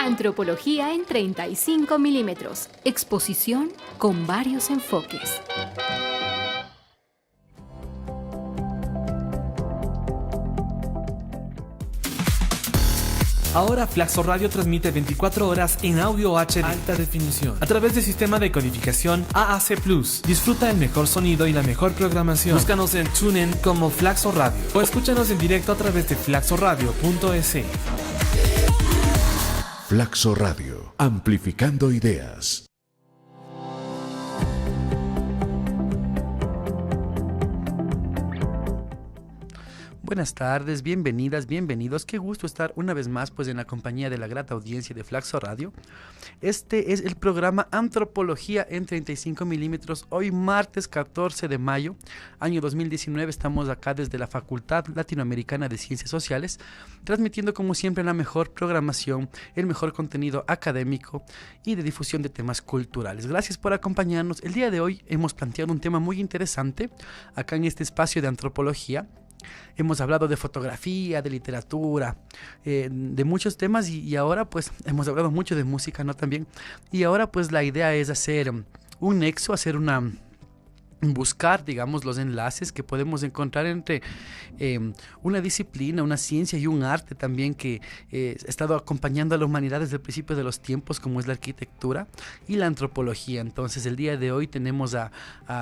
Antropología en 35 milímetros. Exposición con varios enfoques. Ahora Flaxo Radio transmite 24 horas en audio HD alta definición a través del sistema de codificación AAC+. Disfruta el mejor sonido y la mejor programación. Búscanos en TuneIn como Flaxo Radio o escúchanos en directo a través de flaxoradio.es. Flaxo Radio, amplificando ideas. Buenas tardes, bienvenidas, bienvenidos. Qué gusto estar una vez más en la compañía de la grata audiencia de Flaxo Radio. Este es el programa Antropología en 35 milímetros. Hoy martes 14 de mayo, año 2019, estamos acá desde la Facultad Latinoamericana de Ciencias Sociales, transmitiendo como siempre la mejor programación, el mejor contenido académico y de difusión de temas culturales. Gracias por acompañarnos. El día de hoy hemos planteado un tema muy interesante acá en este espacio de antropología. Hemos hablado de fotografía, de literatura, de muchos temas y ahora pues hemos hablado mucho de música, ¿no? También. Y ahora pues la idea es hacer un nexo, buscar, digamos, los enlaces que podemos encontrar entre una disciplina, una ciencia y un arte también que ha estado acompañando a la humanidad desde el principio de los tiempos, como es la arquitectura y la antropología. Entonces, el día de hoy tenemos a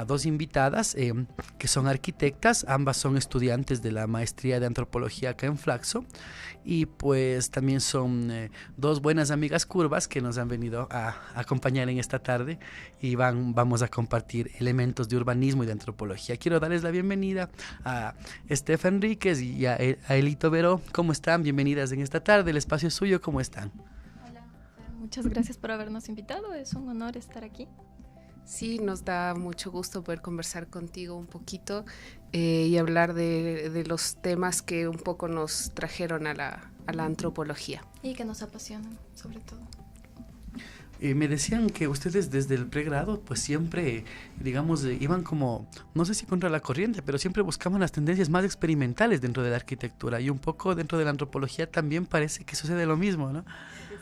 dos invitadas que son arquitectas, ambas son estudiantes de la maestría de antropología acá en Flaxo, y pues también son dos buenas amigas curvas que nos han venido a acompañar en esta tarde y vamos a compartir elementos de urbanismo y de antropología. Quiero darles la bienvenida a Estefa Enríquez y a Elito Veró. ¿Cómo están? Bienvenidas en esta tarde. El espacio es suyo. ¿Cómo están? Hola, muchas gracias por habernos invitado. Es un honor estar aquí. Sí, nos da mucho gusto poder conversar contigo un poquito y hablar de los temas que un poco nos trajeron a la antropología. Y que nos apasionan, sobre todo. Me decían que ustedes desde el pregrado pues siempre, digamos, iban como, no sé si contra la corriente, pero siempre buscaban las tendencias más experimentales dentro de la arquitectura y un poco dentro de la antropología también parece que sucede lo mismo, ¿no?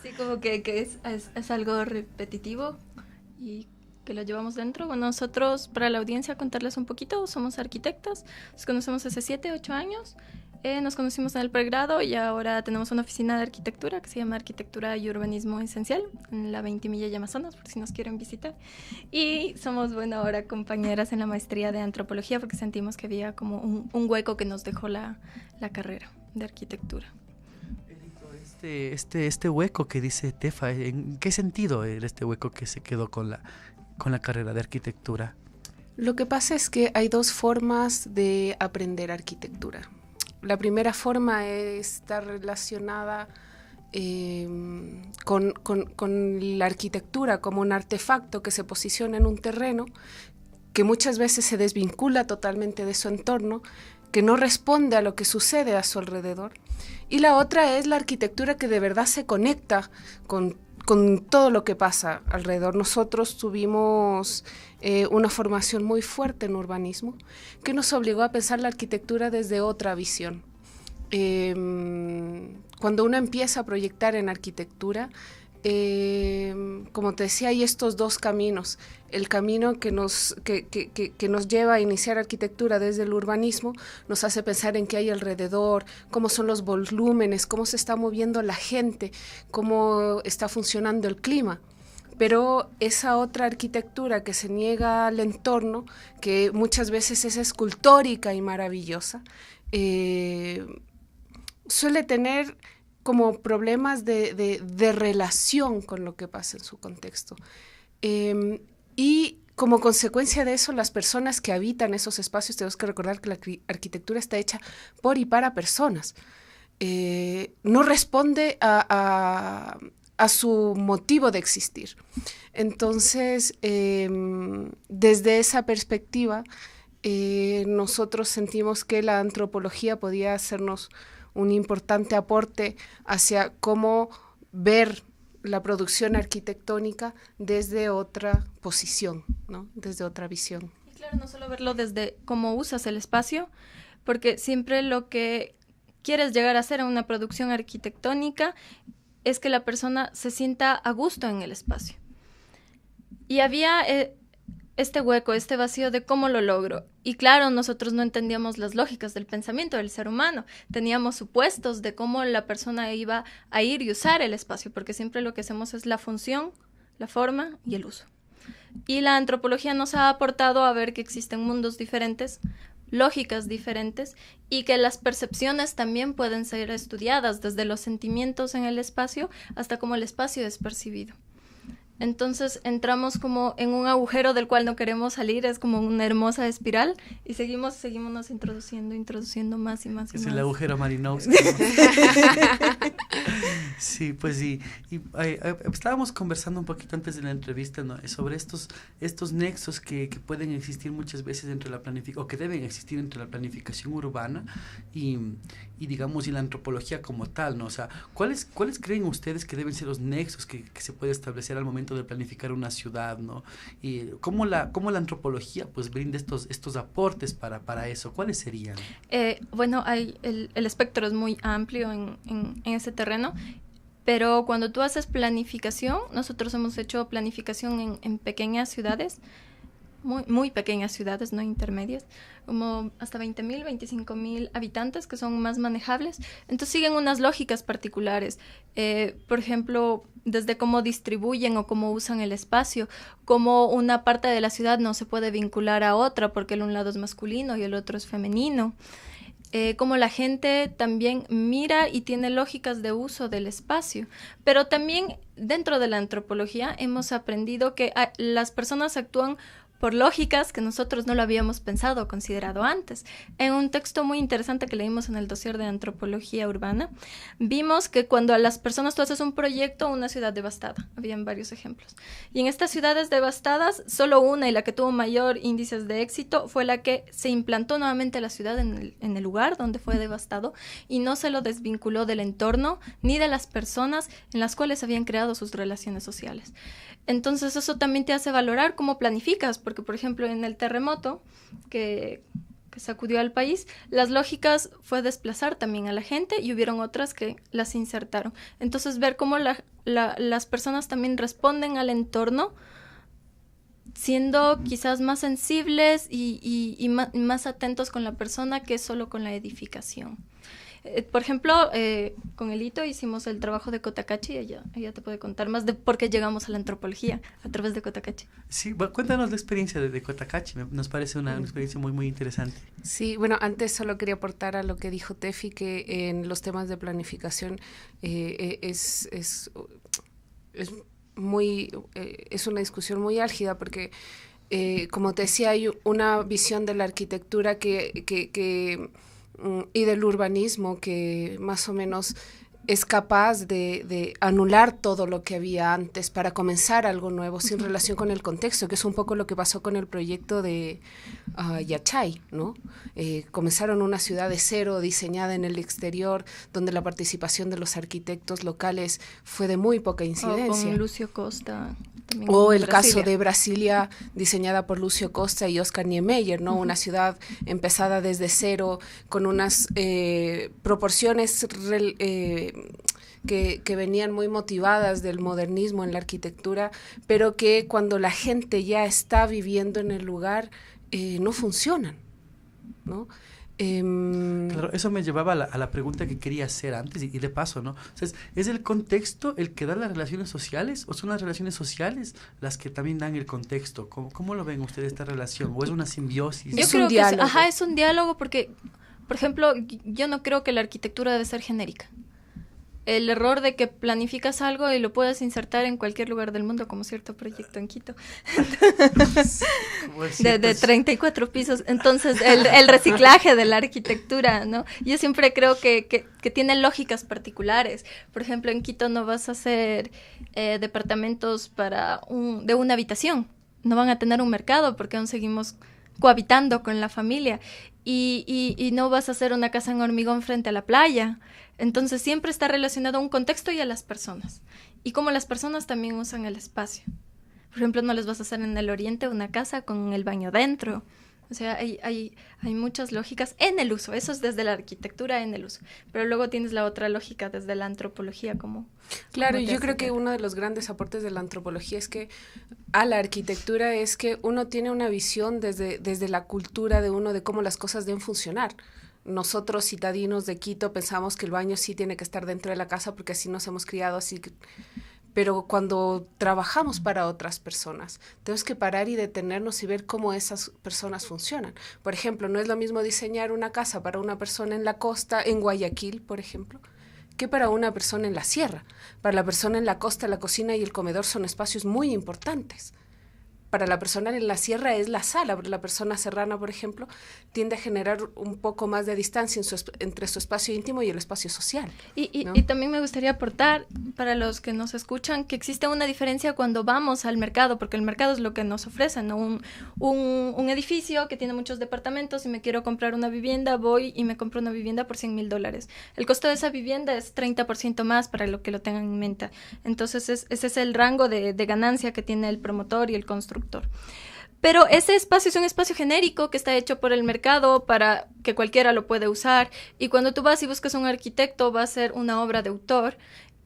Sí, como que es algo repetitivo y que lo llevamos dentro. Bueno, nosotros, para la audiencia, contarles un poquito, somos arquitectas, nos conocemos hace 7, 8 años. Nos conocimos en el pregrado y ahora tenemos una oficina de arquitectura que se llama Arquitectura y Urbanismo Esencial en la 20 Milla y Amazonas, por si nos quieren visitar. Y somos, bueno, ahora compañeras en la maestría de antropología porque sentimos que había como un hueco que nos dejó la carrera de arquitectura. Este hueco que dice Tefa, ¿en qué sentido era este hueco que se quedó con la carrera de arquitectura? Lo que pasa es que hay dos formas de aprender arquitectura. La primera forma está relacionada con la arquitectura como un artefacto que se posiciona en un terreno, que muchas veces se desvincula totalmente de su entorno, que no responde a lo que sucede a su alrededor. Y la otra es la arquitectura que de verdad se conecta con todo lo que pasa alrededor. Nosotros tuvimos una formación muy fuerte en urbanismo que nos obligó a pensar la arquitectura desde otra visión. Cuando uno empieza a proyectar en arquitectura, como te decía, hay estos dos caminos. El camino que nos lleva a iniciar arquitectura desde el urbanismo nos hace pensar en qué hay alrededor, cómo son los volúmenes, cómo se está moviendo la gente, cómo está funcionando el clima. Pero esa otra arquitectura que se niega al entorno, que muchas veces es escultórica y maravillosa, suele tener como problemas de relación con lo que pasa en su contexto. Y como consecuencia de eso, las personas que habitan esos espacios, tenemos que recordar que la arquitectura está hecha por y para personas. No responde a su motivo de existir. Entonces, desde esa perspectiva, nosotros sentimos que la antropología podía hacernos un importante aporte hacia cómo ver la producción arquitectónica desde otra posición, ¿no? Desde otra visión. Y claro, no solo verlo desde cómo usas el espacio, porque siempre lo que quieres llegar a hacer en una producción arquitectónica es que la persona se sienta a gusto en el espacio. Y había este hueco, este vacío de cómo lo logro. Y claro, nosotros no entendíamos las lógicas del pensamiento del ser humano. Teníamos supuestos de cómo la persona iba a ir y usar el espacio, porque siempre lo que hacemos es la función, la forma y el uso. Y la antropología nos ha aportado a ver que existen mundos diferentes, lógicas diferentes, y que las percepciones también pueden ser estudiadas desde los sentimientos en el espacio hasta cómo el espacio es percibido. Entonces entramos como en un agujero del cual no queremos salir, es como una hermosa espiral, y seguimos nos introduciendo más y más y es más. el agujero Malinowski, ¿no? Sí, pues sí. Y estábamos conversando un poquito antes de la entrevista, ¿no? Sobre estos nexos que pueden existir muchas veces entre la planificación, o que deben existir entre la planificación urbana y digamos, y la antropología como tal, ¿no? O sea, ¿cuáles creen ustedes que deben ser los nexos que se puede establecer al momento de planificar una ciudad, ¿no? Y cómo la antropología pues brinda estos aportes para eso. ¿Cuáles serían? Bueno, el espectro es muy amplio en ese terreno, pero cuando tú haces planificación, nosotros hemos hecho planificación en pequeñas ciudades, muy pequeñas ciudades, no intermedias, como hasta 20,000, 25,000 habitantes, que son más manejables. Entonces siguen unas lógicas particulares, por ejemplo, desde cómo distribuyen o cómo usan el espacio, cómo una parte de la ciudad no se puede vincular a otra porque el un lado es masculino y el otro es femenino. Cómo la gente también mira y tiene lógicas de uso del espacio. Pero también dentro de la antropología hemos aprendido que las personas actúan por lógicas que nosotros no lo habíamos pensado o considerado antes. En un texto muy interesante que leímos en el dossier de antropología urbana, vimos que cuando a las personas tú haces un proyecto, una ciudad devastada, habían varios ejemplos, y en estas ciudades devastadas, solo una, y la que tuvo mayor índices de éxito, fue la que se implantó nuevamente la ciudad en el lugar donde fue devastado, y no se lo desvinculó del entorno, ni de las personas en las cuales habían creado sus relaciones sociales. Entonces eso también te hace valorar cómo planificas, porque por ejemplo en el terremoto que sacudió al país, las lógicas fue desplazar también a la gente y hubieron otras que las insertaron. Entonces ver cómo las personas también responden al entorno siendo quizás más sensibles y más atentos con la persona que solo con la edificación. Por ejemplo, con Elito hicimos el trabajo de Cotacachi, y ella te puede contar más de por qué llegamos a la antropología a través de Cotacachi. Sí, cuéntanos la experiencia de Cotacachi, nos parece una experiencia muy, muy interesante. Sí, bueno, antes solo quería aportar a lo que dijo Tefi, que en los temas de planificación es una discusión muy álgida, porque como te decía, hay una visión de la arquitectura y del urbanismo que más o menos es capaz de anular todo lo que había antes para comenzar algo nuevo sin relación con el contexto, que es un poco lo que pasó con el proyecto de Yachay, ¿no? Comenzaron una ciudad de cero, diseñada en el exterior, donde la participación de los arquitectos locales fue de muy poca incidencia. O con Lucio Costa. O el caso de Brasilia, diseñada por Lucio Costa y Oscar Niemeyer, ¿no? Una ciudad empezada desde cero, con unas proporciones que venían muy motivadas del modernismo en la arquitectura, pero que cuando la gente ya está viviendo en el lugar, no funcionan, ¿no? Claro, eso me llevaba a la pregunta que quería hacer antes y de paso, ¿no? O sea, ¿es el contexto el que da las relaciones sociales o son las relaciones sociales las que también dan el contexto? ¿Cómo lo ven ustedes esta relación? ¿O es una simbiosis? Yo creo que es un diálogo porque, por ejemplo, yo no creo que la arquitectura debe ser genérica. El error de que planificas algo y lo puedes insertar en cualquier lugar del mundo, como cierto proyecto en Quito, de 34 pisos. Entonces, el reciclaje de la arquitectura, ¿no? Yo siempre creo que tiene lógicas particulares. Por ejemplo, en Quito no vas a hacer departamentos de una habitación. No van a tener un mercado porque aún seguimos cohabitando con la familia. Y no vas a hacer una casa en hormigón frente a la playa. Entonces siempre está relacionado a un contexto y a las personas. Y cómo las personas también usan el espacio. Por ejemplo, no les vas a hacer en el oriente una casa con el baño dentro. O sea, hay muchas lógicas en el uso. Eso es desde la arquitectura en el uso. Pero luego tienes la otra lógica desde la antropología como... Claro, como yo creo que uno de los grandes aportes de la antropología es que a la arquitectura es que uno tiene una visión desde la cultura de uno de cómo las cosas deben funcionar. Nosotros, citadinos de Quito, pensamos que el baño sí tiene que estar dentro de la casa porque así nos hemos criado, así que... Pero cuando trabajamos para otras personas, tenemos que parar y detenernos y ver cómo esas personas funcionan. Por ejemplo, no es lo mismo diseñar una casa para una persona en la costa, en Guayaquil, por ejemplo, que para una persona en la sierra. Para la persona en la costa, la cocina y el comedor son espacios muy importantes. Para la persona en la sierra es la sala. La persona serrana, por ejemplo, tiende a generar un poco más de distancia entre su espacio íntimo y el espacio social. ¿No? Y también me gustaría aportar para los que nos escuchan que existe una diferencia cuando vamos al mercado, porque el mercado es lo que nos ofrecen, ¿no? Un edificio que tiene muchos departamentos y me quiero comprar una vivienda, voy y me compro una vivienda por $100,000. El costo de esa vivienda es 30% más para lo que lo tengan en mente. Entonces, ese es el rango de ganancia que tiene el promotor y el constructor. Pero ese espacio es un espacio genérico que está hecho por el mercado para que cualquiera lo puede usar, y cuando tú vas y buscas un arquitecto va a ser una obra de autor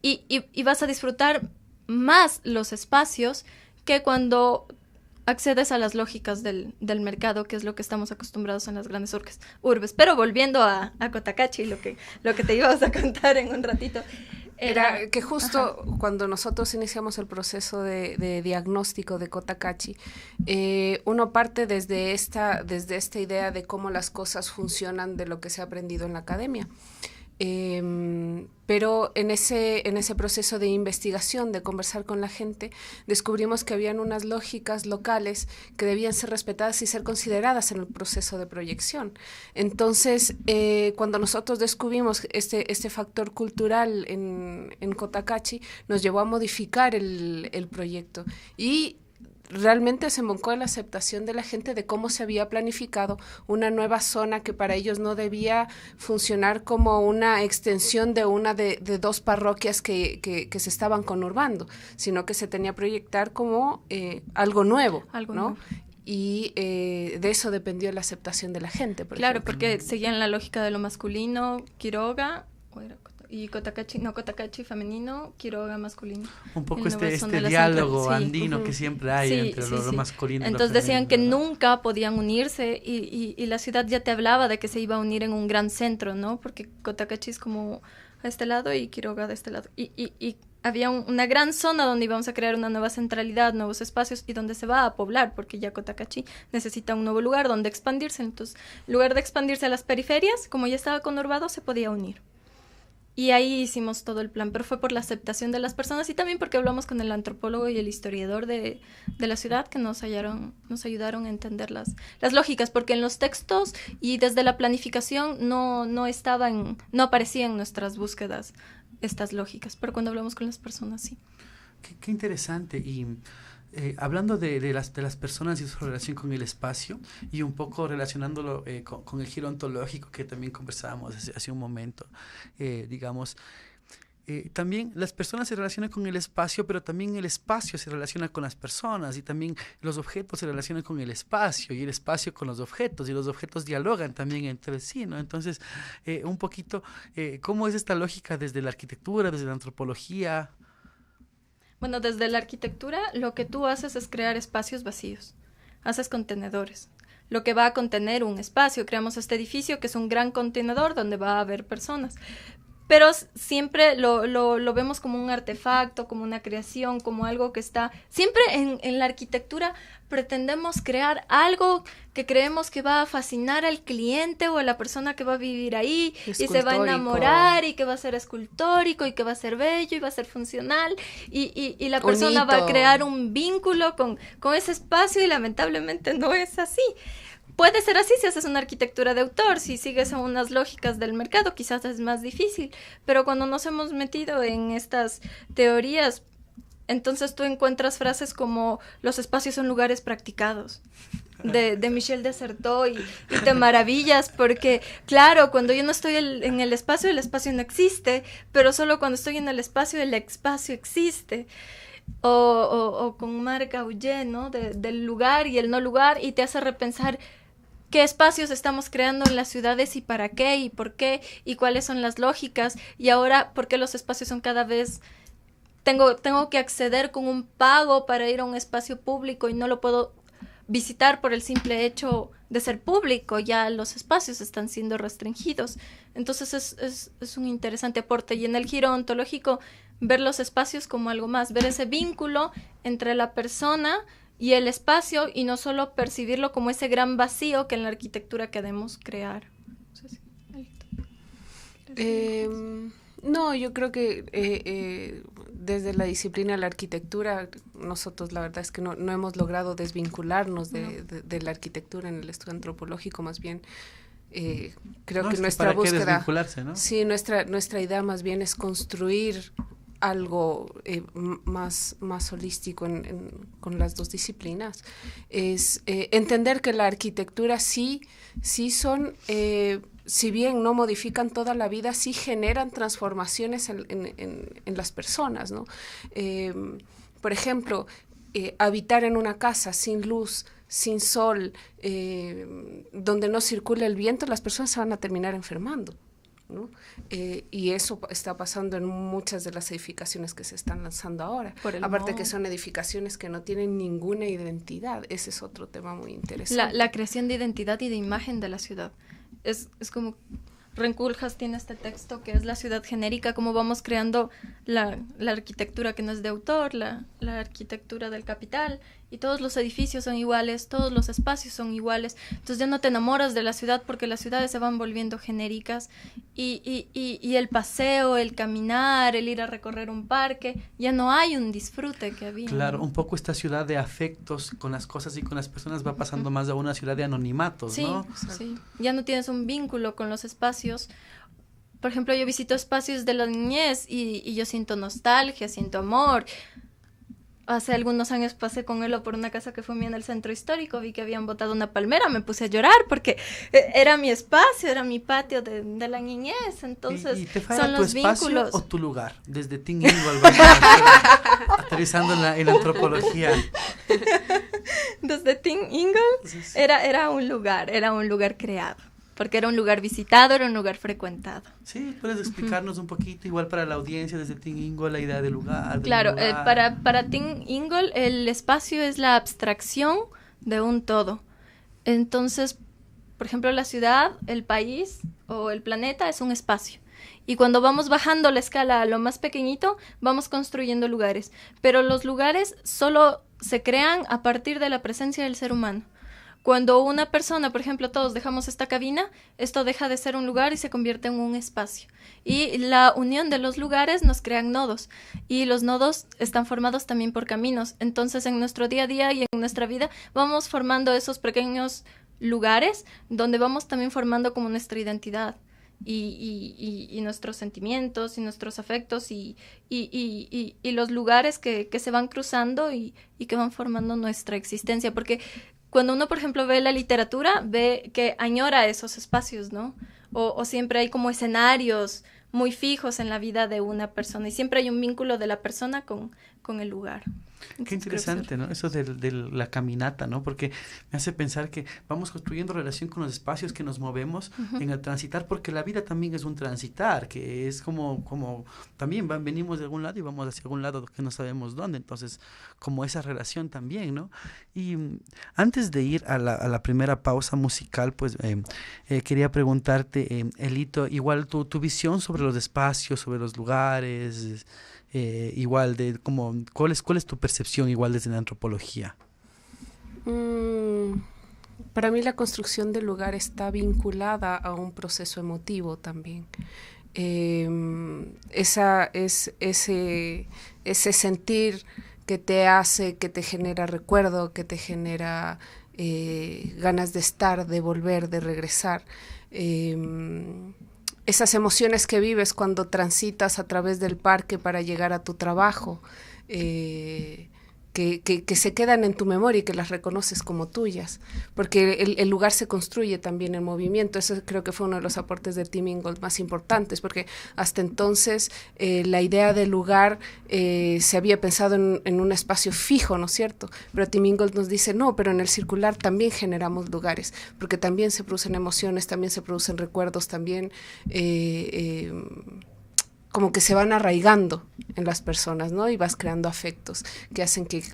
y vas a disfrutar más los espacios que cuando accedes a las lógicas del mercado, que es lo que estamos acostumbrados en las grandes urbes. Pero volviendo a Cotacachi, lo que te íbamos a contar en un ratito. Era que justo cuando nosotros iniciamos el proceso de diagnóstico de Cotacachi, uno parte desde esta idea de cómo las cosas funcionan, de lo que se ha aprendido en la academia. Pero en ese proceso de investigación, de conversar con la gente, descubrimos que habían unas lógicas locales que debían ser respetadas y ser consideradas en el proceso de proyección. Entonces, cuando nosotros descubrimos este factor cultural en Cotacachi, nos llevó a modificar el proyecto y realmente se embocó en la aceptación de la gente de cómo se había planificado una nueva zona que para ellos no debía funcionar como una extensión de una de dos parroquias que se estaban conurbando, sino que se tenía que proyectar como algo nuevo, ¿no? Y de eso dependió la aceptación de la gente. Claro, porque seguían la lógica de lo masculino, Quiroga, y Cotacachi femenino, Quiroga masculino. Un poco este diálogo andino que siempre hay entre lo masculino y lo femenino. Entonces decían que nunca podían unirse y la ciudad ya te hablaba de que se iba a unir en un gran centro, ¿no? Porque Cotacachi es como a este lado y Quiroga de este lado. Y había una gran zona donde íbamos a crear una nueva centralidad, nuevos espacios y donde se va a poblar, porque ya Cotacachi necesita un nuevo lugar donde expandirse. Entonces, en lugar de expandirse a las periferias, como ya estaba conurbado, se podía unir. Y ahí hicimos todo el plan, pero fue por la aceptación de las personas y también porque hablamos con el antropólogo y el historiador de la ciudad que nos ayudaron a entender las lógicas, porque en los textos y desde la planificación no aparecían en nuestras búsquedas estas lógicas, pero cuando hablamos con las personas sí. Qué interesante. Y hablando de las personas y su relación con el espacio y un poco relacionándolo con el giro ontológico que también conversábamos hace un momento, digamos, también las personas se relacionan con el espacio, pero también el espacio se relaciona con las personas y también los objetos se relacionan con el espacio y el espacio con los objetos y los objetos dialogan también entre sí, ¿no? Entonces, un poquito, ¿cómo es esta lógica desde la arquitectura, desde la antropología? Bueno, desde la arquitectura lo que tú haces es crear espacios vacíos, haces contenedores, lo que va a contener un espacio. Creamos este edificio que es un gran contenedor donde va a haber personas, pero siempre lo vemos como un artefacto, como una creación, como algo que está... Siempre en la arquitectura pretendemos crear algo que creemos que va a fascinar al cliente o a la persona que va a vivir ahí y se va a enamorar y que va a ser escultórico y que va a ser bello y va a ser funcional y la persona va a crear un vínculo con ese espacio y lamentablemente no es así. Puede ser así si haces una arquitectura de autor, si sigues a unas lógicas del mercado, quizás es más difícil, pero cuando nos hemos metido en estas teorías, entonces tú encuentras frases como los espacios son lugares practicados, de Michel Desserteau, y te maravillas porque, claro, cuando yo no estoy en el espacio no existe, pero solo cuando estoy en el espacio existe. O con Marc Aullier, ¿no? Del lugar y el no lugar, y te hace repensar qué espacios estamos creando en las ciudades y para qué y por qué y cuáles son las lógicas, y ahora por qué los espacios son cada vez... Tengo que acceder con un pago para ir a un espacio público y no lo puedo visitar por el simple hecho de ser público. Ya los espacios están siendo restringidos. Entonces es un interesante aporte. Y en el giro ontológico, ver los espacios como algo más, ver ese vínculo entre la persona y el espacio, y no solo percibirlo como ese gran vacío que en la arquitectura queremos crear. No, yo creo que desde la disciplina de la arquitectura, nosotros la verdad es que no hemos logrado desvincularnos de la arquitectura en el estudio antropológico, más bien creo que nuestra búsqueda... ¿Para qué desvincularse, no? Sí, nuestra idea más bien es construir algo más holístico con las dos disciplinas. Es entender que la arquitectura sí son... si bien no modifican toda la vida, sí generan transformaciones en las personas, ¿no? Por ejemplo, habitar en una casa sin luz, sin sol, donde no circula el viento, las personas se van a terminar enfermando, ¿no? Y eso está pasando en muchas de las edificaciones que se están lanzando ahora. Aparte que son edificaciones que no tienen ninguna identidad. Ese es otro tema muy interesante. La creación de identidad y de imagen de la ciudad. Es como Renkuljas tiene este texto que es la ciudad genérica, cómo vamos creando la arquitectura que no es de autor, la arquitectura del capital, y todos los edificios son iguales, todos los espacios son iguales. Entonces ya no te enamoras de la ciudad porque las ciudades se van volviendo genéricas, y el paseo, el caminar, el ir a recorrer un parque, ya no hay un disfrute que había. Claro, un poco esta ciudad de afectos con las cosas y con las personas va pasando más a una ciudad de anonimatos, ¿no? Sí, ya no tienes un vínculo con los espacios. Por ejemplo, yo visito espacios de la niñez y yo siento nostalgia, siento amor. Hace algunos años pasé con Elo por una casa que fue mía en el centro histórico, vi que habían botado una palmera, me puse a llorar porque era mi espacio, era mi patio de la niñez. Entonces, ¿Y te falla son tu los espacio vínculos. o tu lugar? Desde Tin Ingol, aterrizando en la antropología. Desde Tin Ingol era un lugar creado, porque era un lugar visitado, era un lugar frecuentado. Sí, puedes explicarnos un poquito, igual para la audiencia, desde Tin Ingol, la idea del lugar. Claro, para Tin Ingol el espacio es la abstracción de un todo. Entonces, por ejemplo, la ciudad, el país o el planeta es un espacio. Y cuando vamos bajando la escala a lo más pequeñito, vamos construyendo lugares. Pero los lugares solo se crean a partir de la presencia del ser humano. Cuando una persona, por ejemplo, todos dejamos esta cabina, esto deja de ser un lugar y se convierte en un espacio. Y la unión de los lugares nos crean nodos. Y los nodos están formados también por caminos. Entonces, en nuestro día a día y en nuestra vida, vamos formando esos pequeños lugares donde vamos también formando como nuestra identidad. Y nuestros sentimientos y nuestros afectos y los lugares que se van cruzando y que van formando nuestra existencia. Porque cuando uno, por ejemplo, ve la literatura, ve que añora esos espacios, ¿no? O siempre hay como escenarios muy fijos en la vida de una persona y siempre hay un vínculo de la persona con el lugar. Entonces, qué interesante, ¿no? Eso de la caminata, ¿no? Porque me hace pensar que vamos construyendo relación con los espacios que nos movemos en el transitar, porque la vida también es un transitar, que es como también venimos de algún lado y vamos hacia algún lado que no sabemos dónde, entonces como esa relación también, ¿no? Y antes de ir a la primera pausa musical, pues quería preguntarte, Elito, igual tu visión sobre los espacios, sobre los lugares, igual de como ¿cuál es tu percepción igual desde la antropología? Para mí la construcción del lugar está vinculada a un proceso emotivo también. Ese sentir que te hace, que te genera recuerdo, que te genera ganas de estar, de volver, de regresar. Esas emociones que vives cuando transitas a través del parque para llegar a tu trabajo, que se quedan en tu memoria y que las reconoces como tuyas, porque el lugar se construye también en movimiento. Eso creo que fue uno de los aportes de Tim Ingold más importantes, porque hasta entonces la idea del lugar se había pensado en un espacio fijo, ¿no es cierto? Pero Tim Ingold nos dice, no, pero en el circular también generamos lugares, porque también se producen emociones, también se producen recuerdos, también como que se van arraigando en las personas, ¿no? Y vas creando afectos que hacen que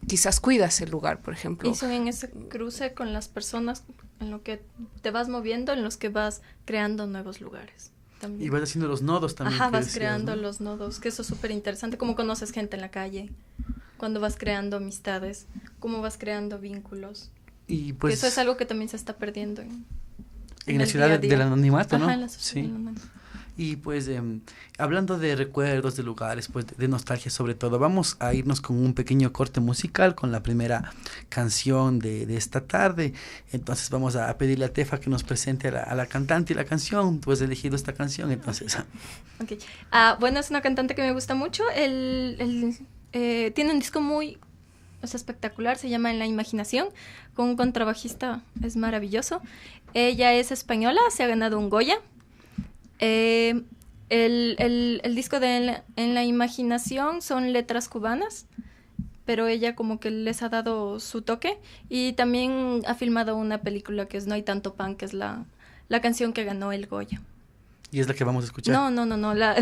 quizás cuidas el lugar, por ejemplo. Y son en ese cruce con las personas en lo que te vas moviendo, en los que vas creando nuevos lugares. También. Y vas haciendo los nodos también. Ajá, vas decías, creando, ¿no?, los nodos, que eso es súper interesante. Cómo conoces gente en la calle, cuando vas creando amistades, cómo vas creando vínculos. Y pues, que eso es algo que también se está perdiendo en la ciudad día a día. del anonimato, ¿no? Ajá, en la sociedad Sí. del anonimato. Y pues hablando de recuerdos, de lugares, pues de nostalgia sobre todo, vamos a irnos con un pequeño corte musical con la primera canción de esta tarde. Entonces vamos a pedirle a Tefa que nos presente a la cantante y la canción. Tú has elegido esta canción, entonces. Okay. Bueno, es una cantante que me gusta mucho. Tiene un disco muy espectacular, se llama En la Imaginación, con un contrabajista, es maravilloso. Ella es española, se ha ganado un Goya. El disco de En la Imaginación son letras cubanas, pero ella como que les ha dado su toque, y también ha filmado una película que es No hay tanto pan, que es la canción que ganó el Goya. Y es la que vamos a escuchar. No, la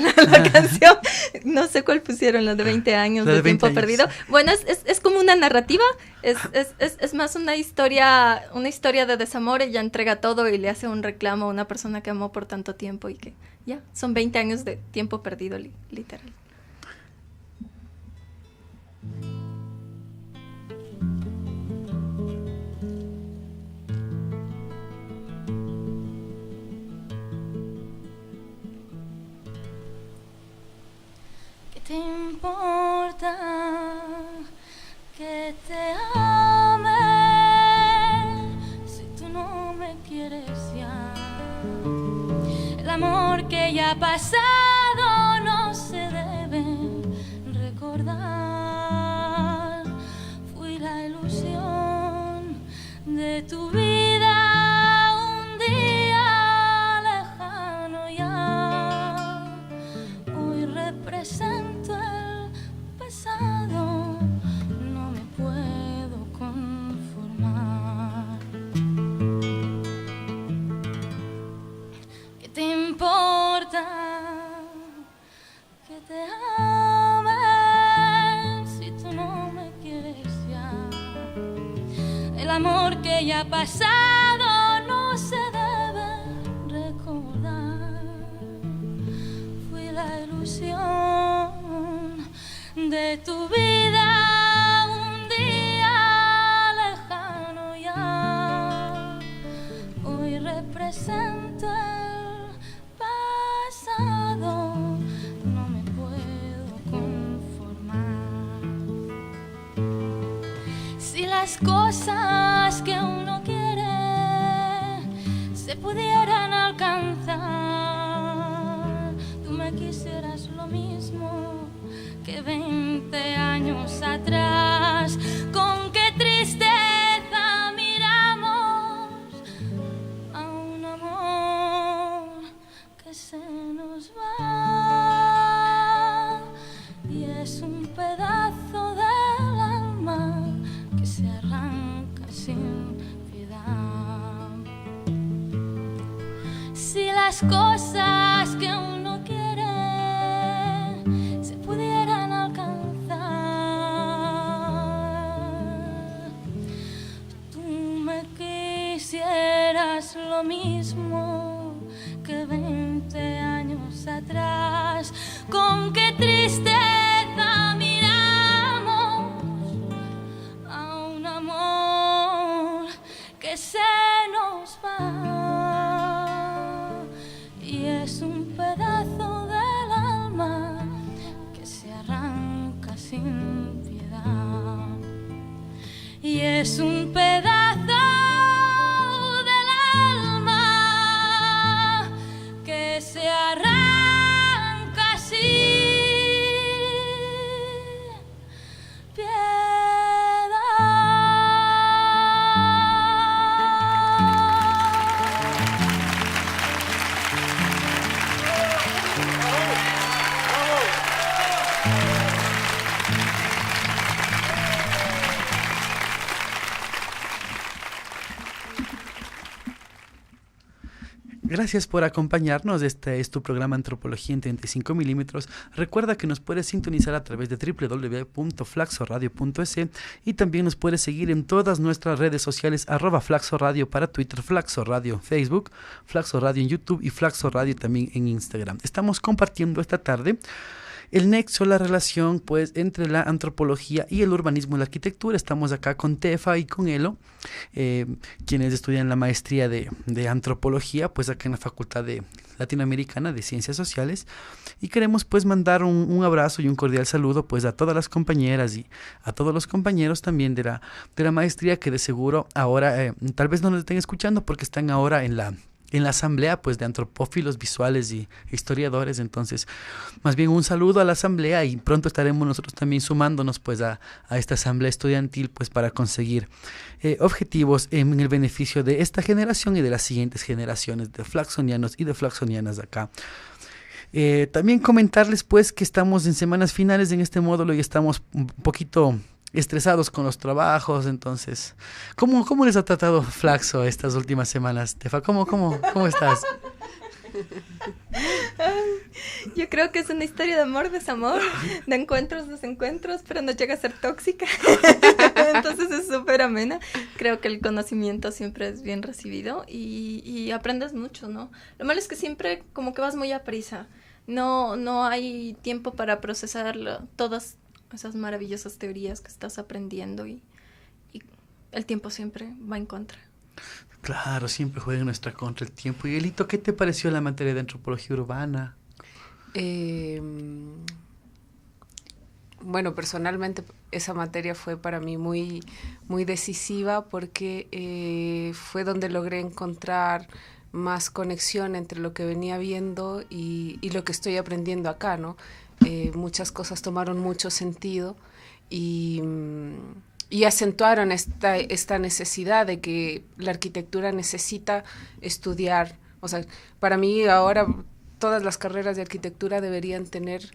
canción, no sé cuál pusieron, la de 20 años, La de de 20 Tiempo años. Perdido. Bueno, es como una narrativa, es más una historia de desamor. Ella entrega todo y le hace un reclamo a una persona que amó por tanto tiempo, y que ya, son 20 años de tiempo perdido, literal. ¿Qué te importa que te ame si tú no me quieres ya? El amor que ya ha pasado no se debe recordar. Fui la ilusión de tu vida un día lejano ya. Hoy represento el pasado, no me puedo conformar. ¿Qué te importa que te ame si tú no me quieres ya? El amor que ya ha pasado no se debe recordar. Fui la ilusión de tu vida un día lejano ya. Hoy represento el pasado, no me puedo conformar. Si las cosas que uno quiere se pudieran alcanzar, tú me quisieras lo mismo que 20 años atrás. Con qué tristeza miramos a un amor que se nos va, y es un pedazo del alma que se arranca sin piedad. Si las cosas que uno quiere se pudieran alcanzar, tú me quisieras lo mismo que 20 años atrás. Con qué tristeza miramos a un amor que se nos va, y es un pedazo del alma que se arranca sin piedad. Y es un pedazo del alma Gracias por acompañarnos. Este es tu programa Antropología en 35 milímetros. Recuerda que nos puedes sintonizar a través de www.flaxoradio.es y también nos puedes seguir en todas nuestras redes sociales @flaxoradio para Twitter, Flaxoradio en Facebook, Flaxoradio en YouTube y Flaxoradio también en Instagram. Estamos compartiendo esta tarde el nexo, la relación pues entre la antropología y el urbanismo y la arquitectura. Estamos acá con Tefa y con Elo, quienes estudian la maestría de antropología pues acá en la Facultad Latinoamericana de Ciencias Sociales, y queremos pues mandar un abrazo y un cordial saludo pues a todas las compañeras y a todos los compañeros también de la maestría, que de seguro ahora tal vez no nos estén escuchando porque están ahora en la asamblea pues de antropófilos visuales y historiadores. Entonces más bien un saludo a la asamblea, y pronto estaremos nosotros también sumándonos pues a esta asamblea estudiantil pues para conseguir objetivos en el beneficio de esta generación y de las siguientes generaciones de flaxonianos y de flaxonianas acá. También comentarles pues que estamos en semanas finales en este módulo y estamos un poquito estresados con los trabajos. Entonces, ¿cómo les ha tratado Flaxo estas últimas semanas? Tefa, ¿cómo estás? Yo creo que es una historia de amor, desamor, de encuentros, desencuentros, pero no llega a ser tóxica. Entonces es súper amena. Creo que el conocimiento siempre es bien recibido y aprendes mucho, ¿no? Lo malo es que siempre como que vas muy a prisa. No hay tiempo para procesar todas esas maravillosas teorías que estás aprendiendo y el tiempo siempre va en contra. Claro, siempre juega en nuestra contra el tiempo. Y Elito, ¿qué te pareció la materia de antropología urbana? Bueno, personalmente esa materia fue para mí muy, muy decisiva porque fue donde logré encontrar más conexión entre lo que venía viendo y lo que estoy aprendiendo acá, ¿no? Muchas cosas tomaron mucho sentido y acentuaron esta necesidad de que la arquitectura necesita estudiar. O sea, para mí ahora todas las carreras de arquitectura deberían tener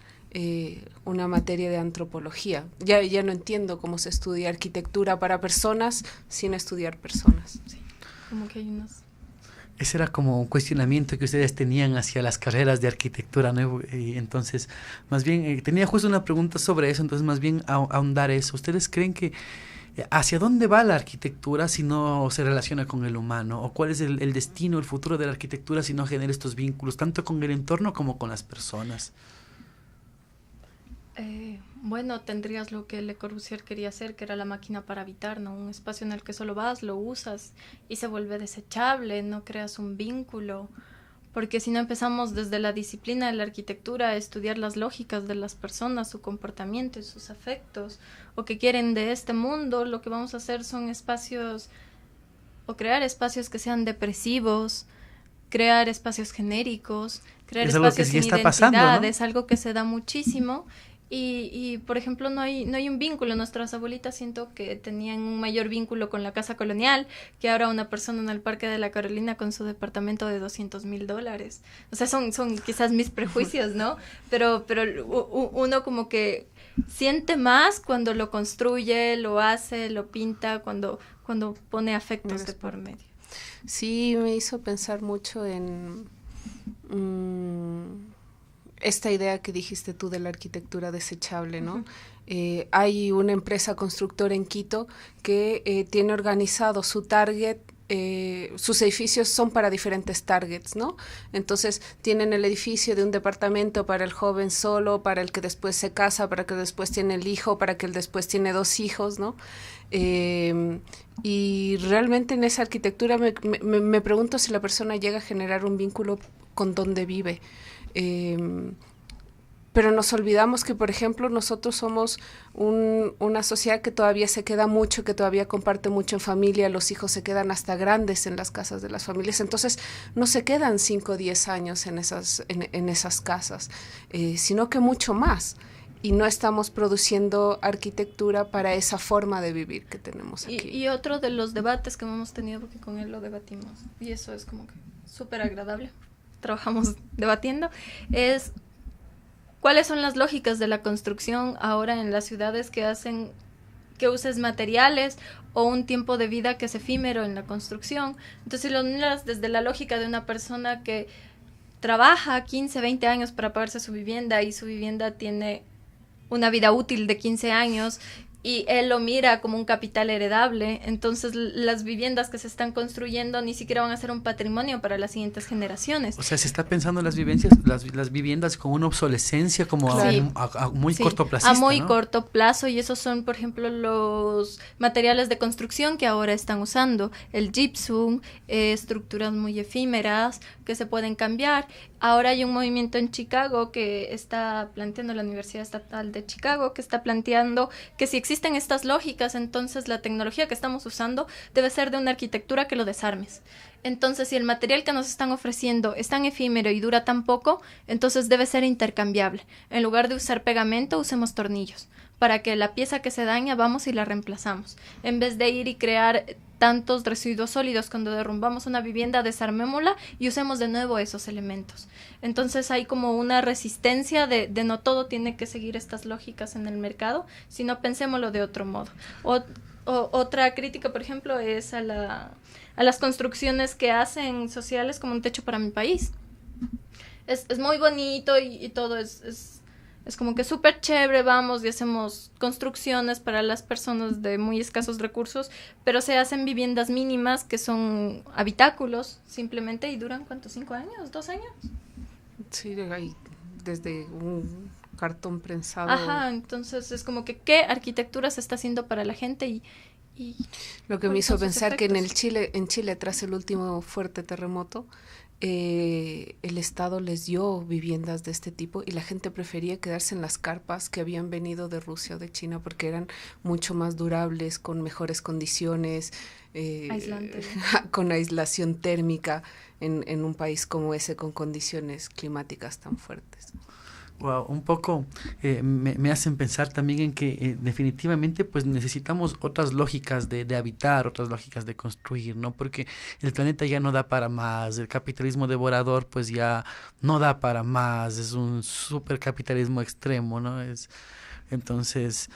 una materia de antropología. Ya no entiendo cómo se estudia arquitectura para personas sin estudiar personas. Sí, como que hay unos... Ese era como un cuestionamiento que ustedes tenían hacia las carreras de arquitectura, ¿no? Y entonces, más bien, tenía justo una pregunta sobre eso, entonces más bien ahondar eso. ¿Ustedes creen que hacia dónde va la arquitectura si no se relaciona con el humano? ¿O cuál es el destino, el futuro de la arquitectura si no genera estos vínculos, tanto con el entorno como con las personas? Bueno, tendrías lo que Le Corbusier quería hacer, que era la máquina para habitar, ¿no? Un espacio en el que solo vas, lo usas y se vuelve desechable, no creas un vínculo. Porque si no empezamos desde la disciplina de la arquitectura a estudiar las lógicas de las personas, su comportamiento y sus afectos, o que quieren de este mundo, lo que vamos a hacer son espacios, o crear espacios que sean depresivos, crear espacios genéricos, crear espacios sin identidad, pasando, ¿no? Es algo que se da muchísimo. Y por ejemplo, no hay un vínculo. Nuestras abuelitas siento que tenían un mayor vínculo con la casa colonial que ahora una persona en el Parque de la Carolina con su departamento de $200,000. O sea, son quizás mis prejuicios, ¿no? Pero uno como que siente más cuando lo construye, lo hace, lo pinta, cuando pone afectos de por medio. Sí, me hizo pensar mucho en... esta idea que dijiste tú de la arquitectura desechable, ¿no? Uh-huh. Hay una empresa constructora en Quito que tiene organizado su target, sus edificios son para diferentes targets, ¿no? Entonces tienen el edificio de un departamento para el joven solo, para el que después se casa, para el que después tiene el hijo, para que el después tiene 2 hijos, ¿no? Y realmente en esa arquitectura me pregunto si la persona llega a generar un vínculo con donde vive. Pero nos olvidamos que, por ejemplo, nosotros somos una sociedad que todavía se queda mucho, que todavía comparte mucho en familia, los hijos se quedan hasta grandes en las casas de las familias, entonces no se quedan 5 o 10 años en esas casas, sino que mucho más. Y no estamos produciendo arquitectura para esa forma de vivir que tenemos aquí. Y otro de los debates que hemos tenido, porque con él lo debatimos, y eso es como que súper agradable, trabajamos debatiendo, es cuáles son las lógicas de la construcción ahora en las ciudades que que uses materiales o un tiempo de vida que es efímero en la construcción. Entonces, si lo miras desde la lógica de una persona que trabaja 15, 20 años para pagarse su vivienda y su vivienda tiene una vida útil de 15 años y él lo mira como un capital heredable, entonces las viviendas que se están construyendo ni siquiera van a ser un patrimonio para las siguientes generaciones. O sea, se está pensando en las viviendas con una obsolescencia como Claro. a muy Sí, cortoplacista, a muy ¿no? corto plazo, y esos son, por ejemplo, los materiales de construcción que ahora están usando, el gypsum, estructuras muy efímeras que se pueden cambiar. Ahora hay un movimiento en Chicago que está planteando, la Universidad Estatal de Chicago, que está planteando que si existen estas lógicas, entonces la tecnología que estamos usando debe ser de una arquitectura que lo desarmes. Entonces, si el material que nos están ofreciendo es tan efímero y dura tan poco, entonces debe ser intercambiable. En lugar de usar pegamento, usemos tornillos, para que la pieza que se daña vamos y la reemplazamos. En vez de ir y crear tantos residuos sólidos cuando derrumbamos una vivienda, desarmémosla y usemos de nuevo esos elementos. Entonces hay como una resistencia de no todo tiene que seguir estas lógicas en el mercado, sino pensémoslo de otro modo. Otra crítica, por ejemplo, es a las construcciones que hacen sociales como Un Techo para Mi País. Es muy bonito y todo es como que súper chévere, vamos y hacemos construcciones para las personas de muy escasos recursos, pero se hacen viviendas mínimas que son habitáculos simplemente y duran, ¿cuánto? ¿5 años? ¿2 años? Sí, hay desde un cartón prensado. Ajá, entonces es como que ¿qué arquitectura se está haciendo para la gente? Y Lo que me ¿cuáles hizo son sus pensar que efectos? en Chile, tras el último fuerte terremoto, el Estado les dio viviendas de este tipo y la gente prefería quedarse en las carpas que habían venido de Rusia o de China porque eran mucho más durables, con mejores condiciones, Aislante. con aislación térmica en un país como ese con condiciones climáticas tan fuertes. Wow, un poco me hacen pensar también en que definitivamente pues necesitamos otras lógicas de habitar, otras lógicas de construir, ¿no? Porque el planeta ya no da para más, el capitalismo devorador pues ya no da para más, es un supercapitalismo extremo, ¿no? Entonces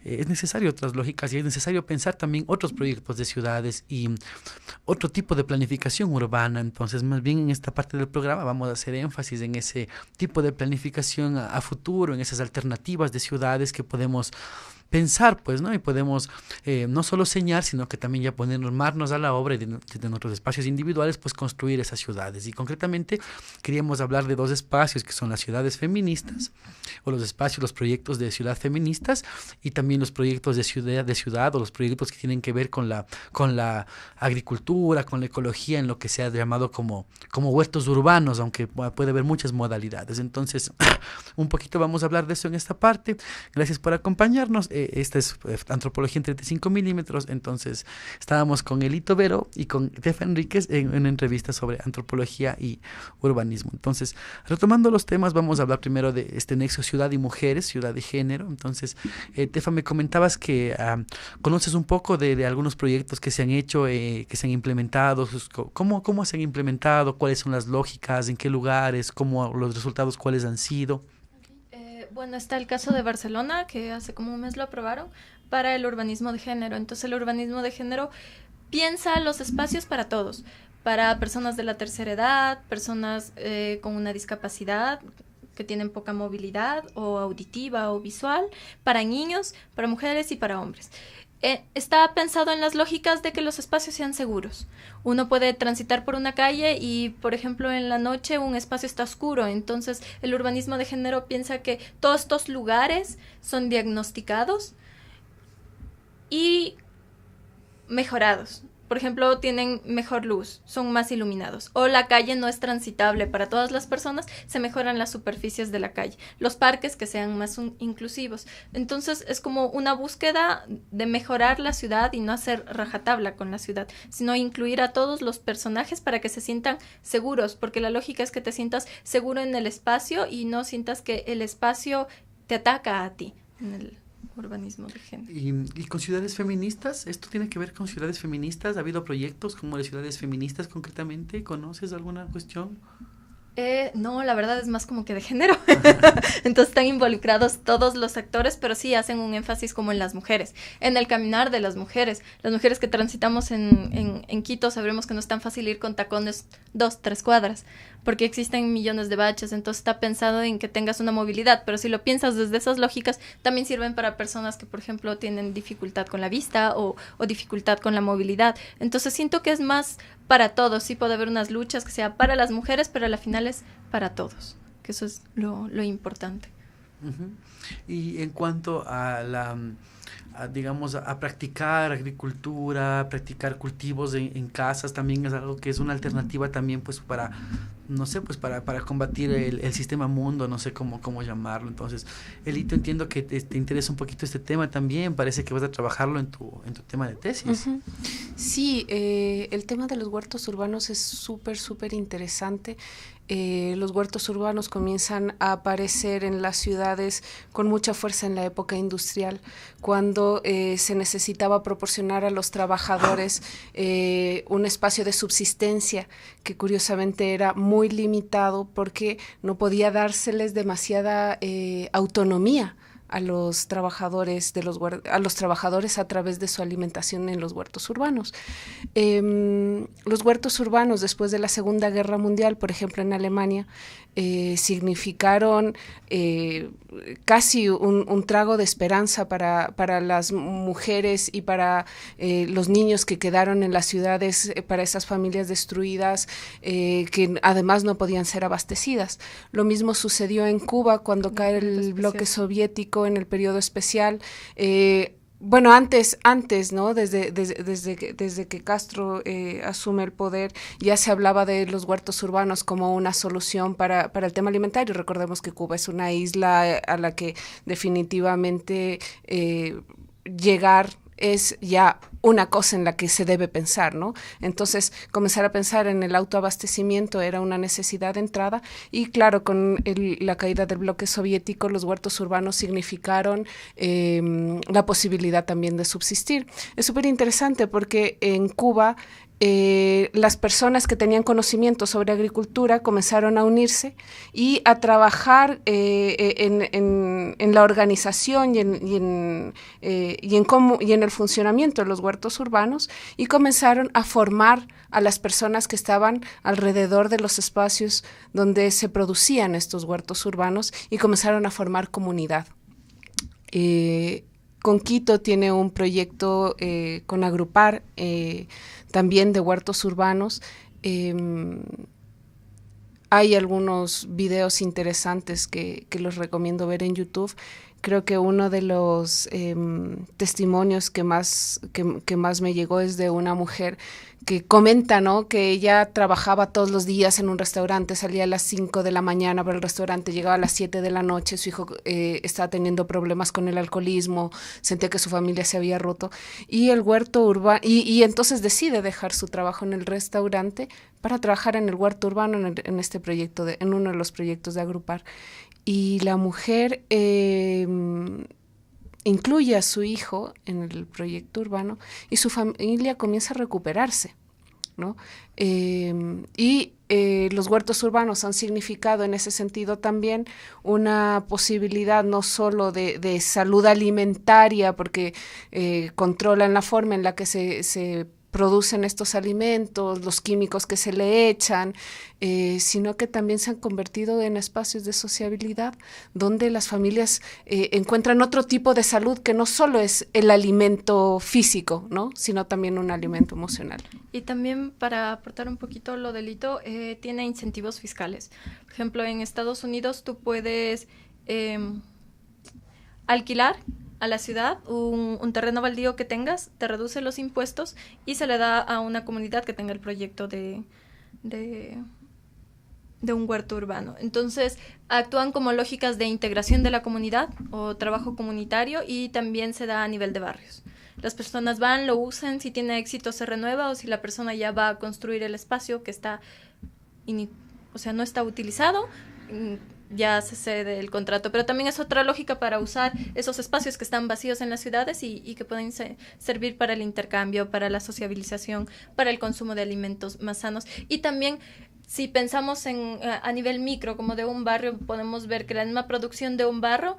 es necesario otras lógicas y es necesario pensar también otros proyectos de ciudades y otro tipo de planificación urbana. Entonces, más bien en esta parte del programa vamos a hacer énfasis en ese tipo de planificación a futuro, en esas alternativas de ciudades que podemos pensar, pues, ¿no? Y podemos no solo señalar, sino que también ya ponernos manos a la obra y de nuestros espacios individuales, pues construir esas ciudades. Y concretamente queríamos hablar de 2 espacios que son las ciudades feministas, o los espacios, los proyectos de ciudad feministas, y también los proyectos de ciudad o los proyectos que tienen que ver con la agricultura, con la ecología, en lo que se ha llamado como huertos urbanos, aunque puede haber muchas modalidades. Entonces, un poquito vamos a hablar de eso en esta parte. Gracias por acompañarnos. Esta es Antropología en 35 milímetros. Entonces estábamos con Elito Vero y con Tefa Enríquez en una entrevista sobre antropología y urbanismo. Entonces, retomando los temas, vamos a hablar primero de este nexo ciudad y mujeres, ciudad y género. Entonces, Tefa, me comentabas que conoces un poco de algunos proyectos que se han hecho, que se han implementado. ¿Cómo se han implementado? ¿Cuáles son las lógicas? ¿En qué lugares? ¿Cómo los resultados? ¿Cuáles han sido? Bueno, está el caso de Barcelona, que hace como un mes lo aprobaron, para el urbanismo de género. Entonces, el urbanismo de género piensa los espacios para todos, para personas de la tercera edad, personas con una discapacidad, que tienen poca movilidad o auditiva o visual, para niños, para mujeres y para hombres. Está pensado en las lógicas de que los espacios sean seguros. Uno puede transitar por una calle y, por ejemplo, en la noche un espacio está oscuro. Entonces, el urbanismo de género piensa que todos estos lugares son diagnosticados y mejorados. Por ejemplo, tienen mejor luz, son más iluminados. O la calle no es transitable para todas las personas, se mejoran las superficies de la calle. Los parques que sean más inclusivos. Entonces, es como una búsqueda de mejorar la ciudad y no hacer rajatabla con la ciudad, sino incluir a todos los personajes para que se sientan seguros, porque la lógica es que te sientas seguro en el espacio y no sientas que el espacio te ataca a ti en el urbanismo de género. ¿Y con ciudades feministas? ¿Esto tiene que ver con ciudades feministas? ¿Ha habido proyectos como de ciudades feministas concretamente? ¿Conoces alguna cuestión? No, la verdad es más como que de género. Entonces están involucrados todos los sectores, pero sí hacen un énfasis como en las mujeres, en el caminar de las mujeres. Las mujeres que transitamos en Quito sabremos que no es tan fácil ir con tacones 2-3 cuadras, porque existen millones de baches, entonces está pensado en que tengas una movilidad, pero si lo piensas desde esas lógicas, también sirven para personas que, por ejemplo, tienen dificultad con la vista o dificultad con la movilidad. Entonces siento que es más para todos, sí puede haber unas luchas que sea para las mujeres, pero a la final es para todos, que eso es lo importante. Uh-huh. Y en cuanto a digamos, a practicar agricultura, practicar cultivos en casas, también es algo que es una alternativa también, pues, para, no sé, pues, para combatir el sistema mundo, no sé cómo llamarlo. Entonces, Elito, entiendo que te interesa un poquito este tema también, parece que vas a trabajarlo en tu tema de tesis. Uh-huh. Sí, el tema de los huertos urbanos es súper interesante. Los huertos urbanos comienzan a aparecer en las ciudades con mucha fuerza en la época industrial, cuando se necesitaba proporcionar a los trabajadores un espacio de subsistencia que curiosamente era muy limitado porque no podía dárseles demasiada autonomía a los trabajadores a través de su alimentación en los huertos urbanos. Los huertos urbanos después de la Segunda Guerra Mundial, por ejemplo en Alemania, significaron casi un trago de esperanza para las mujeres y para los niños que quedaron en las ciudades, para esas familias destruidas que además no podían ser abastecidas. Lo mismo sucedió en Cuba cuando cae el bloque soviético en el periodo especial. Bueno, antes, ¿no? Desde que Castro asume el poder, ya se hablaba de los huertos urbanos como una solución para el tema alimentario. Recordemos que Cuba es una isla a la que definitivamente llegar es ya una cosa en la que se debe pensar, ¿no? Entonces, comenzar a pensar en el autoabastecimiento era una necesidad de entrada y, claro, con la caída del bloque soviético, los huertos urbanos significaron la posibilidad también de subsistir. Es súper interesante porque en Cuba las personas que tenían conocimiento sobre agricultura comenzaron a unirse y a trabajar en la organización y en el funcionamiento de los huertos urbanos y comenzaron a formar a las personas que estaban alrededor de los espacios donde se producían estos huertos urbanos y comenzaron a formar comunidad. Con Quito tiene un proyecto con Agrupar, también de huertos urbanos. Hay algunos videos interesantes que los recomiendo ver en YouTube. Creo que uno de los testimonios que más me llegó es de una mujer que comenta, ¿no?, que ella trabajaba todos los días en un restaurante, salía a las 5 de la mañana para el restaurante, llegaba a las 7 de la noche, su hijo estaba teniendo problemas con el alcoholismo, sentía que su familia se había roto, y el huerto urbano, y entonces decide dejar su trabajo en el restaurante para trabajar en el huerto urbano, en este proyecto, en uno de los proyectos de Agrupar. Y la mujer incluye a su hijo en el proyecto urbano y su familia comienza a recuperarse, ¿no? Los huertos urbanos han significado en ese sentido también una posibilidad no solo de salud alimentaria, porque controlan la forma en la que se producen estos alimentos, los químicos que se le echan, sino que también se han convertido en espacios de sociabilidad donde las familias encuentran otro tipo de salud que no solo es el alimento físico, ¿no?, sino también un alimento emocional. Y también, para aportar un poquito lo del hito, tiene incentivos fiscales. Por ejemplo, en Estados Unidos tú puedes alquilar a la ciudad un terreno baldío que tengas, te reduce los impuestos y se le da a una comunidad que tenga el proyecto de un huerto urbano. Entonces, actúan como lógicas de integración de la comunidad o trabajo comunitario, y también se da a nivel de barrios. Las personas van, lo usan, si tiene éxito se renueva, o si la persona ya va a construir el espacio que está, no está utilizado, ya se cede el contrato. Pero también es otra lógica para usar esos espacios que están vacíos en las ciudades y que pueden servir para el intercambio, para la sociabilización, para el consumo de alimentos más sanos. Y también si pensamos a nivel micro, como de un barrio, podemos ver que la misma producción de un barrio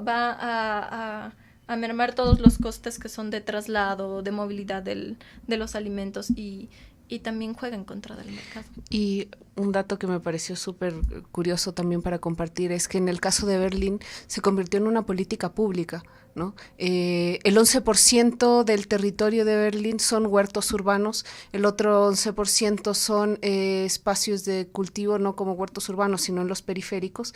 va a mermar todos los costes que son de traslado, de movilidad de los alimentos y también juega en contra del mercado. Y un dato que me pareció súper curioso también para compartir es que en el caso de Berlín se convirtió en una política pública, ¿no? El 11% del territorio de Berlín son huertos urbanos, el otro 11% son espacios de cultivo, no como huertos urbanos, sino en los periféricos.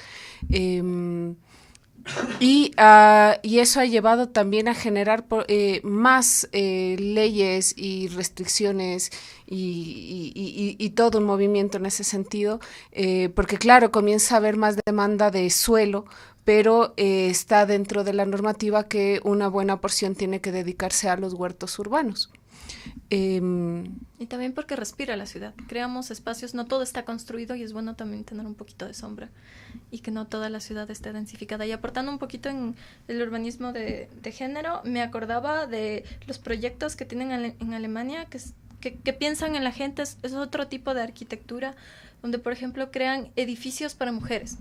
Y eso ha llevado también a generar más leyes y restricciones y todo un movimiento en ese sentido, porque claro, comienza a haber más demanda de suelo, pero está dentro de la normativa que una buena porción tiene que dedicarse a los huertos urbanos. Y también porque respira la ciudad. Creamos espacios, no todo está construido y es bueno también tener un poquito de sombra y que no toda la ciudad esté densificada. Y aportando un poquito en el urbanismo de género, me acordaba de los proyectos que tienen en Alemania que piensan en la gente, es otro tipo de arquitectura donde, por ejemplo, crean edificios para mujeres.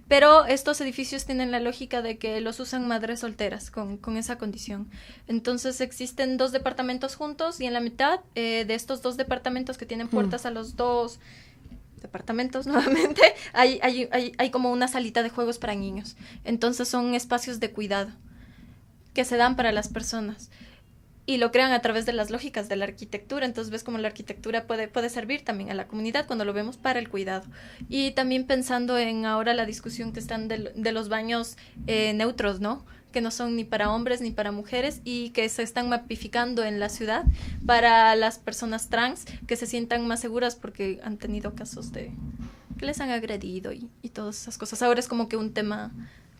Pero estos edificios tienen la lógica de que los usan madres solteras con esa condición. Entonces existen 2 departamentos juntos y en la mitad de estos 2 departamentos que tienen puertas a los 2 departamentos nuevamente, hay como una salita de juegos para niños. Entonces son espacios de cuidado que se dan para las personas. Y lo crean a través de las lógicas de la arquitectura. Entonces ves cómo la arquitectura puede servir también a la comunidad cuando lo vemos para el cuidado. Y también pensando en ahora la discusión que están de los baños neutros, ¿no? Que no son ni para hombres ni para mujeres y que se están mapificando en la ciudad para las personas trans que se sientan más seguras porque han tenido casos de que les han agredido y todas esas cosas. Ahora es como que un tema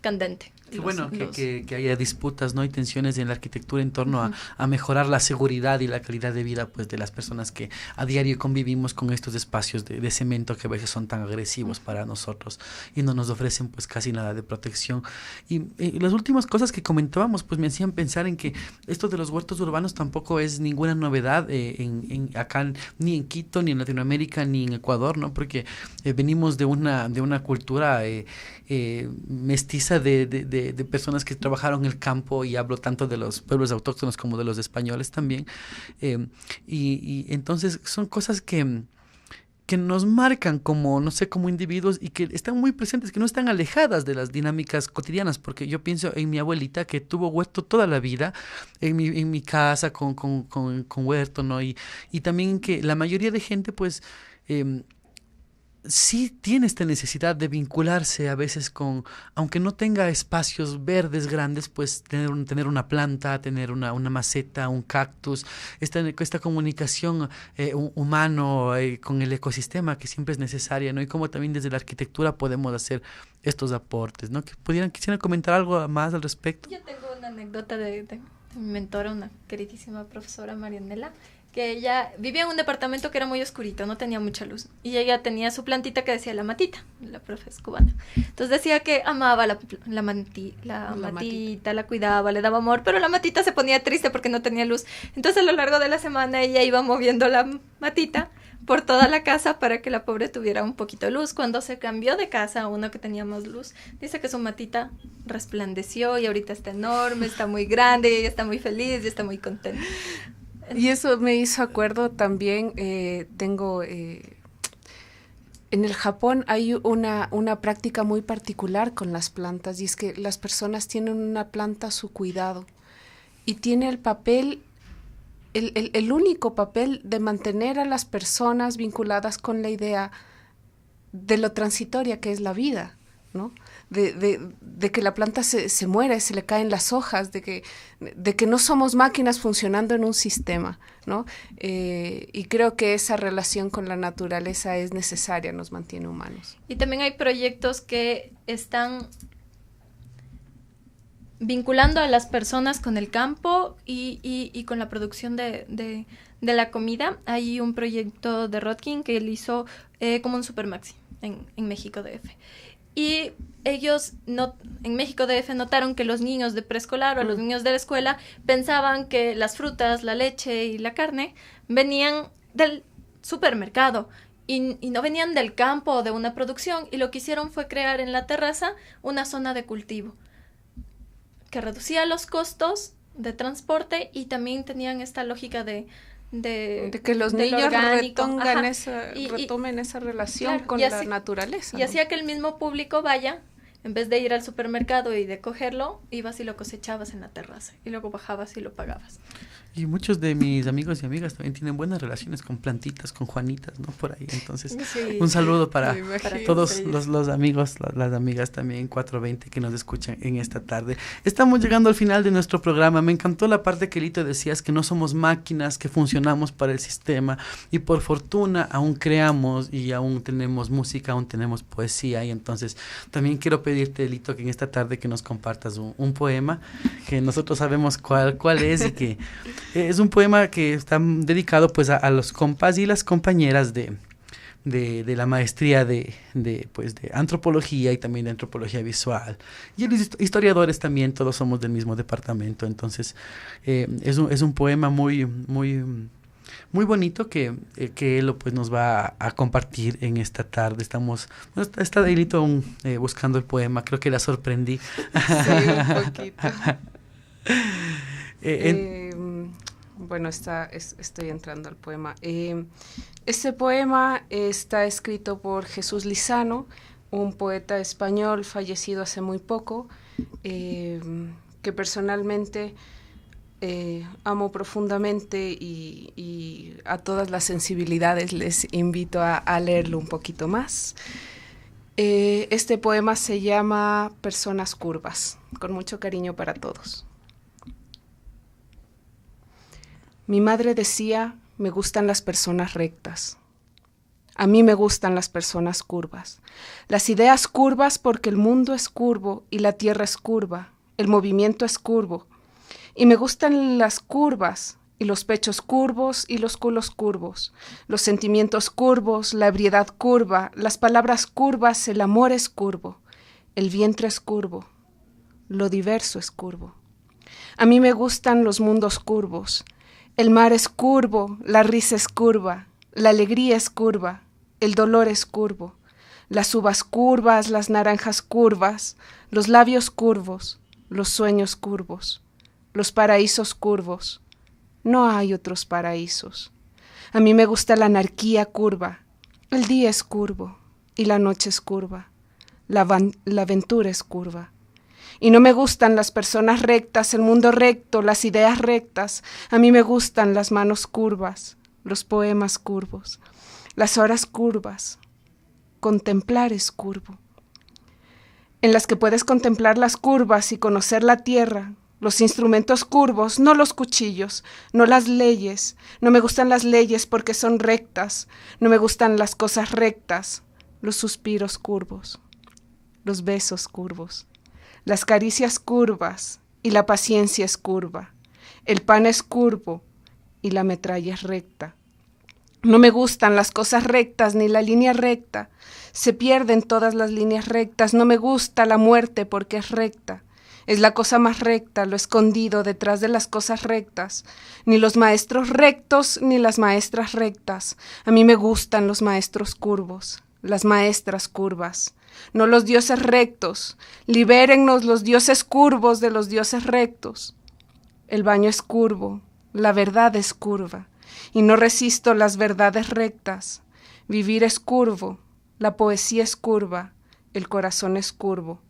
candente. Qué bueno que haya disputas, ¿no? Y tensiones en la arquitectura en torno a mejorar la seguridad y la calidad de vida pues de las personas que a diario convivimos con estos espacios de cemento que a veces son tan agresivos para nosotros y no nos ofrecen pues casi nada de protección. Y las últimas cosas que comentábamos pues me hacían pensar en que esto de los huertos urbanos tampoco es ninguna novedad acá ni en Quito, ni en Latinoamérica, ni en Ecuador, ¿no? Porque venimos de una cultura mestiza de personas que trabajaron en el campo, y hablo tanto de los pueblos autóctonos como de los españoles también, y entonces son cosas que nos marcan como, no sé, como individuos y que están muy presentes, que no están alejadas de las dinámicas cotidianas, porque yo pienso en mi abuelita que tuvo huerto toda la vida, en mi casa con huerto, ¿no? Y también que la mayoría de gente pues sí tiene esta necesidad de vincularse a veces aunque no tenga espacios verdes grandes, pues tener una planta, tener una maceta, un cactus, esta comunicación humano con el ecosistema que siempre es necesaria, ¿no? Y como también desde la arquitectura podemos hacer estos aportes, ¿no? ¿Quisieran comentar algo más al respecto? Yo tengo una anécdota de mi mentora, una queridísima profesora Marianela, que ella vivía en un departamento que era muy oscurito, no tenía mucha luz, y ella tenía su plantita que decía la matita, la profe es cubana. Entonces decía que amaba la matita, la cuidaba, le daba amor, pero la matita se ponía triste porque no tenía luz. Entonces a lo largo de la semana ella iba moviendo la matita por toda la casa para que la pobre tuviera un poquito de luz. Cuando se cambió de casa a uno que tenía más luz, dice que su matita resplandeció y ahorita está enorme, está muy grande, y ella está muy feliz y está muy contenta. Y eso me hizo acuerdo también, en el Japón hay una práctica muy particular con las plantas, y es que las personas tienen una planta a su cuidado y tiene el papel, el único papel de mantener a las personas vinculadas con la idea de lo transitoria que es la vida, ¿no? De que la planta se muere, se le caen las hojas, de que no somos máquinas funcionando en un sistema, ¿no? Y creo que esa relación con la naturaleza es necesaria, nos mantiene humanos. Y también hay proyectos que están vinculando a las personas con el campo y con la producción de la comida. Hay un proyecto de Rodkin que él hizo como un Supermaxi en México DF. Y ellos en México DF notaron que los niños de preescolar o los niños de la escuela pensaban que las frutas, la leche y la carne venían del supermercado y no venían del campo o de una producción, y lo que hicieron fue crear en la terraza una zona de cultivo que reducía los costos de transporte y también tenían esta lógica de que los niños retomen esa relación, claro, con la naturaleza. Y hacía que el mismo público vaya, en vez de ir al supermercado y de cogerlo, ibas y lo cosechabas en la terraza y luego bajabas y lo pagabas. Y muchos de mis amigos y amigas también tienen buenas relaciones con plantitas, con Juanitas, ¿no? Por ahí. Entonces, sí, un saludo para todos sí. los amigos, las amigas también, 420, que nos escuchan en esta tarde. Estamos llegando al final de nuestro programa. Me encantó la parte que, Lito, decías que no somos máquinas, que funcionamos para el sistema. Y por fortuna aún creamos y aún tenemos música, aún tenemos poesía. Y entonces también quiero pedirte, Lito, que en esta tarde que nos compartas un poema, que nosotros sabemos cuál es, y que es un poema que está dedicado pues a los compas y las compañeras de la maestría de antropología y también de antropología visual. Y los historiadores también, todos somos del mismo departamento. Entonces es un poema muy bonito que él pues nos va a compartir en esta tarde. Está Delito buscando el poema, creo que la sorprendí. Sí, un poquito. Bueno, estoy entrando al poema. Este poema está escrito por Jesús Lizano, un poeta español fallecido hace muy poco, que personalmente amo profundamente, y a todas las sensibilidades les invito a leerlo un poquito más. Este poema se llama Personas Curvas, con mucho cariño para todos. Mi madre decía, me gustan las personas rectas. A mí me gustan las personas curvas. Las ideas curvas porque el mundo es curvo y la tierra es curva, el movimiento es curvo. Y me gustan las curvas y los pechos curvos y los culos curvos, los sentimientos curvos, la ebriedad curva, las palabras curvas, el amor es curvo, el vientre es curvo, lo diverso es curvo. A mí me gustan los mundos curvos. El mar es curvo, la risa es curva, la alegría es curva, el dolor es curvo, las uvas curvas, las naranjas curvas, los labios curvos, los sueños curvos, los paraísos curvos. No hay otros paraísos. A mí me gusta la anarquía curva, el día es curvo y la noche es curva, la aventura es curva. Y no me gustan las personas rectas, el mundo recto, las ideas rectas. A mí me gustan las manos curvas, los poemas curvos, las horas curvas. Contemplar es curvo. En las que puedes contemplar las curvas y conocer la tierra, los instrumentos curvos, no los cuchillos, no las leyes. No me gustan las leyes porque son rectas. No me gustan las cosas rectas, los suspiros curvos, los besos curvos. Las caricias curvas y la paciencia es curva. El pan es curvo y la metralla es recta. No me gustan las cosas rectas ni la línea recta. Se pierden todas las líneas rectas. No me gusta la muerte porque es recta. Es la cosa más recta, lo escondido detrás de las cosas rectas. Ni los maestros rectos ni las maestras rectas. A mí me gustan los maestros curvos, las maestras curvas. No los dioses rectos, libérennos los dioses curvos de los dioses rectos. El baño es curvo, la verdad es curva, y no resisto las verdades rectas. Vivir es curvo, la poesía es curva, el corazón es curvo.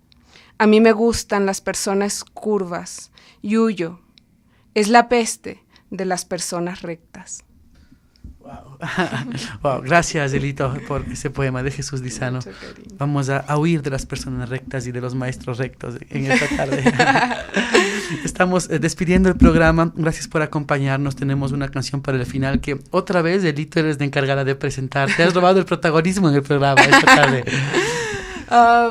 A mí me gustan las personas curvas, y huyo. Es la peste de las personas rectas. Wow. Wow, gracias, Delito, por ese poema de Jesús Lizano. Vamos a huir de las personas rectas y de los maestros rectos en esta tarde. Estamos despidiendo el programa. Gracias por acompañarnos. Tenemos una canción para el final que otra vez, Delito, eres la encargada de presentar. Te has robado el protagonismo en el programa esta tarde.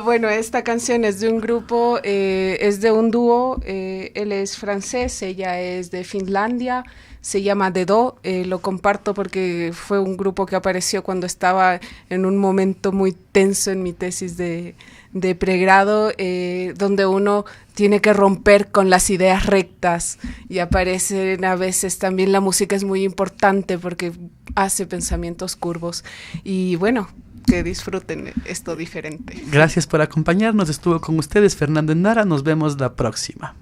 Bueno, esta canción es de un grupo, es de un dúo, él es francés, ella es de Finlandia, se llama Dedo, lo comparto porque fue un grupo que apareció cuando estaba en un momento muy tenso en mi tesis de pregrado, donde uno tiene que romper con las ideas rectas y aparecen a veces también la música es muy importante porque hace pensamientos curvos y bueno, que disfruten esto diferente. Gracias por acompañarnos, estuvo con ustedes Fernando Endara, nos vemos la próxima.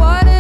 What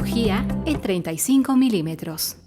Antropología en 35 milímetros.